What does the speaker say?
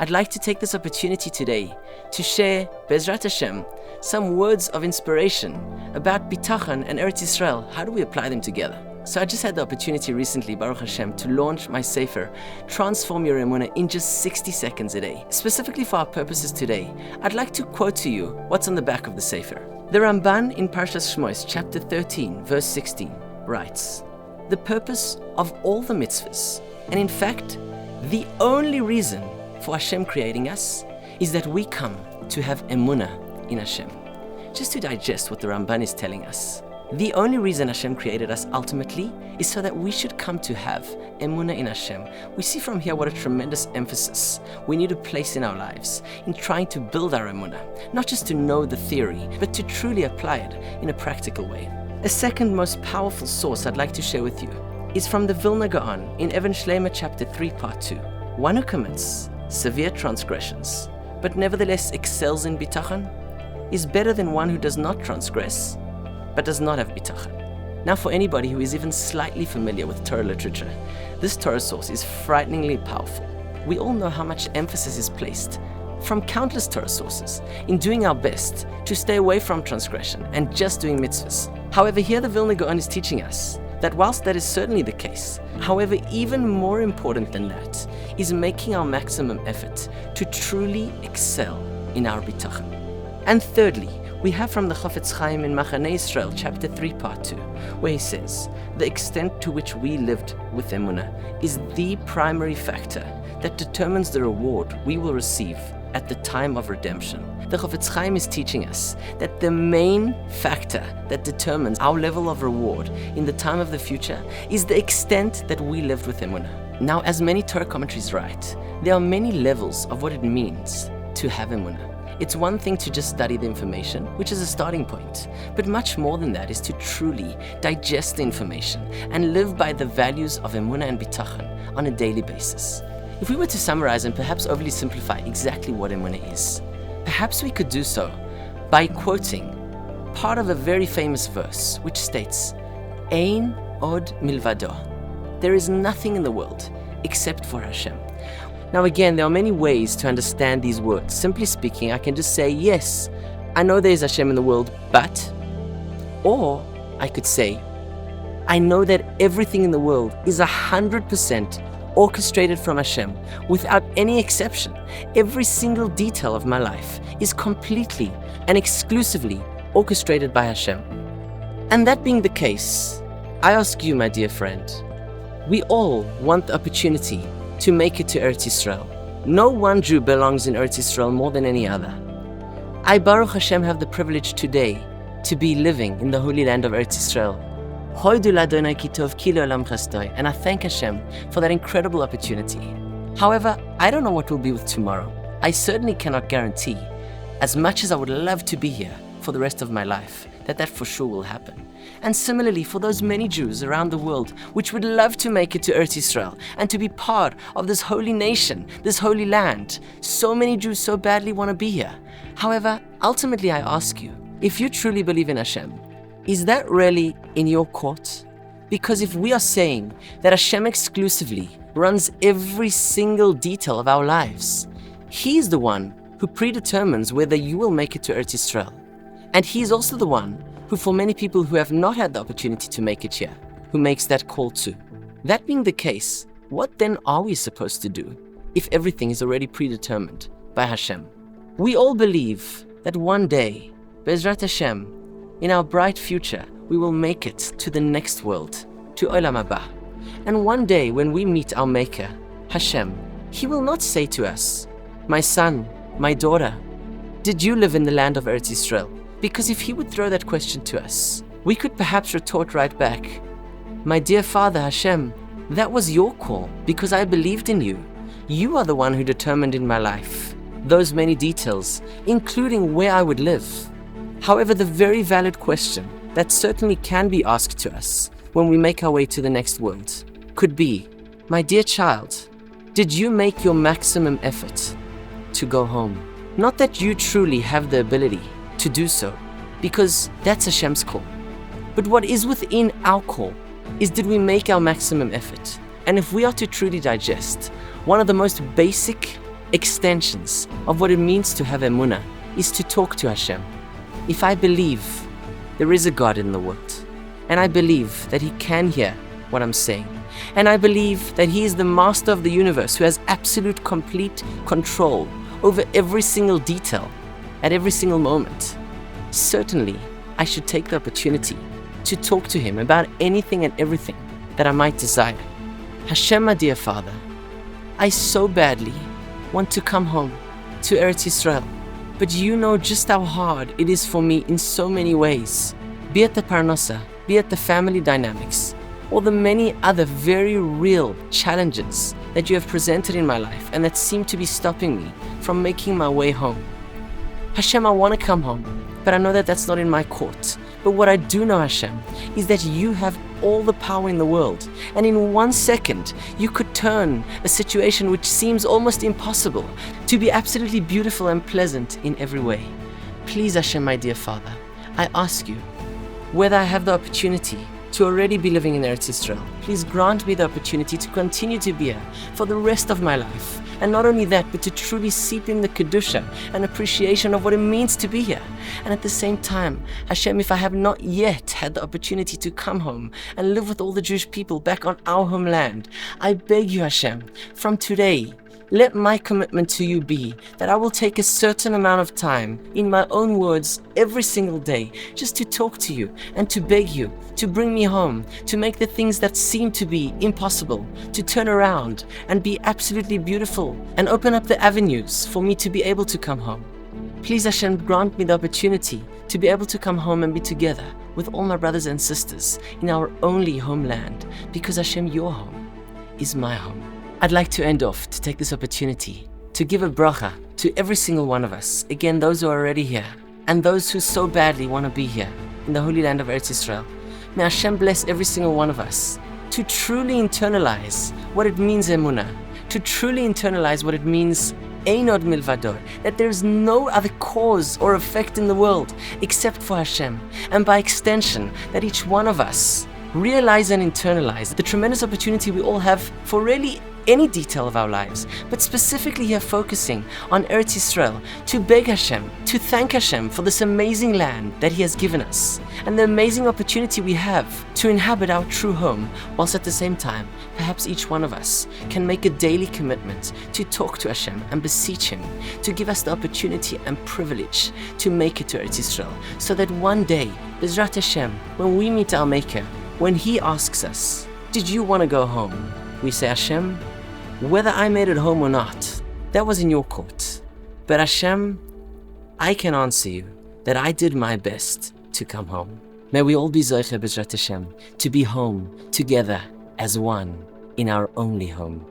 I'd like to take this opportunity today to share, Bezrat Hashem, some words of inspiration about bitachon and Eretz Yisrael. How do we apply them together? So I just had the opportunity recently, Baruch Hashem, to launch my sefer, Transform Your Emunah, in just 60 seconds a day. Specifically for our purposes today, I'd like to quote to you what's on the back of the sefer. The Ramban in Parshas Shmos, chapter 13, verse 16, writes, "The purpose of all the mitzvahs, and in fact, the only reason for Hashem creating us, is that we come to have emuna in Hashem." Just to digest what the Ramban is telling us. The only reason Hashem created us ultimately is so that we should come to have emuna in Hashem. We see from here what a tremendous emphasis we need to place in our lives in trying to build our emuna, not just to know the theory, but to truly apply it in a practical way. A second most powerful source I'd like to share with you is from the Vilna Gaon in Even Shlema chapter 3 part 2. One who commits severe transgressions, but nevertheless excels in bitachon, is better than one who does not transgress, but does not have bitachon. Now, for anybody who is even slightly familiar with Torah literature, this Torah source is frighteningly powerful. We all know how much emphasis is placed from countless Torah sources in doing our best to stay away from transgression and just doing mitzvahs. However, here the Vilna Gaon is teaching us that whilst that is certainly the case, however, even more important than that is making our maximum effort to truly excel in our bitachon. And thirdly, we have from the Chafetz Chaim in Machane Yisrael, chapter 3, part 2, where he says, the extent to which we lived with Emunah is the primary factor that determines the reward we will receive at the time of redemption. The Chafetz Chaim is teaching us that the main factor that determines our level of reward in the time of the future is the extent that we lived with Emunah. Now, as many Torah commentaries write, there are many levels of what it means to have Emunah. It's one thing to just study the information, which is a starting point, but much more than that is to truly digest the information and live by the values of emuna and bitachon on a daily basis. If we were to summarize and perhaps overly simplify exactly what emuna is, perhaps we could do so by quoting part of a very famous verse which states, Ein od milvado. There is nothing in the world except for Hashem. Now again, there are many ways to understand these words. Simply speaking, I can just say, yes, I know there is Hashem in the world, but, or I could say, I know that everything in the world is 100% orchestrated from Hashem without any exception. Every single detail of my life is completely and exclusively orchestrated by Hashem. And that being the case, I ask you, my dear friend, we all want the opportunity to make it to Eretz Yisrael. No one Jew belongs in Eretz Yisrael more than any other. I, Baruch Hashem, have the privilege today to be living in the Holy Land of Eretz Yisrael. And I thank Hashem for that incredible opportunity. However, I don't know what will be with tomorrow. I certainly cannot guarantee, as much as I would love to be here for the rest of my life, that for sure will happen. And similarly, for those many Jews around the world which would love to make it to Eretz Yisrael and to be part of this holy nation, this holy land, so many Jews so badly want to be here. However, ultimately I ask you, if you truly believe in Hashem, is that really in your court? Because if we are saying that Hashem exclusively runs every single detail of our lives, He is the one who predetermines whether you will make it to Eretz Yisrael. And He is also the one who, for many people who have not had the opportunity to make it here, who makes that call too. That being the case, what then are we supposed to do if everything is already predetermined by Hashem? We all believe that one day, Bezrat Hashem, in our bright future, we will make it to the next world, to Olam Haba. And one day when we meet our Maker, Hashem, He will not say to us, my son, my daughter, did you live in the land of Eretz Yisrael? Because if He would throw that question to us, we could perhaps retort right back, my dear Father Hashem, that was your call because I believed in you. You are the one who determined in my life those many details, including where I would live. However, the very valid question that certainly can be asked to us when we make our way to the next world could be, my dear child, did you make your maximum effort to go home? Not that you truly have the ability to do so, because that's Hashem's call. But what is within our call is, did we make our maximum effort? And if we are to truly digest one of the most basic extensions of what it means to have emuna is to talk to Hashem. If I believe there is a God in the world, and I believe that He can hear what I'm saying, and I believe that He is the master of the universe who has absolute complete control over every single detail at every single moment, certainly I should take the opportunity to talk to Him about anything and everything that I might desire. Hashem, my dear Father, I so badly want to come home to Eretz Yisrael, but you know just how hard it is for me in so many ways, be it the parnasa, be it the family dynamics, or the many other very real challenges that you have presented in my life and that seem to be stopping me from making my way home. Hashem, I want to come home, but I know that that's not in my court. But what I do know, Hashem, is that you have all the power in the world, and in 1 second you could turn a situation which seems almost impossible to be absolutely beautiful and pleasant in every way. Please, Hashem, my dear Father, I ask you, whether I have the opportunity to already be living in Eretz Yisrael, please grant me the opportunity to continue to be here for the rest of my life. And not only that, but to truly seep in the kedusha and appreciation of what it means to be here. And at the same time, Hashem, if I have not yet had the opportunity to come home and live with all the Jewish people back on our homeland, I beg you, Hashem, from today, let my commitment to you be that I will take a certain amount of time, in my own words, every single day, just to talk to you and to beg you to bring me home, to make the things that seem to be impossible, to turn around and be absolutely beautiful and open up the avenues for me to be able to come home. Please, Hashem, grant me the opportunity to be able to come home and be together with all my brothers and sisters in our only homeland, because Hashem, your home is my home. I'd like to end off to take this opportunity to give a bracha to every single one of us. Again, those who are already here and those who so badly want to be here in the holy land of Eretz Yisrael. May Hashem bless every single one of us to truly internalize what it means emunah, to truly internalize what it means ein od milvado, that there is no other cause or effect in the world except for Hashem, and by extension that each one of us realize and internalize the tremendous opportunity we all have for really any detail of our lives, but specifically here focusing on Eretz Yisrael, to beg Hashem, to thank Hashem for this amazing land that He has given us, and the amazing opportunity we have to inhabit our true home, whilst at the same time, perhaps each one of us can make a daily commitment to talk to Hashem and beseech Him to give us the opportunity and privilege to make it to Eretz Yisrael, so that one day, Bezrat Hashem, when we meet our Maker, when He asks us, did you want to go home? We say, Hashem, whether I made it home or not, that was in your court. But Hashem, I can answer you that I did my best to come home. May we all be Zoche B'Zrat Hashem, to be home together as one in our only home.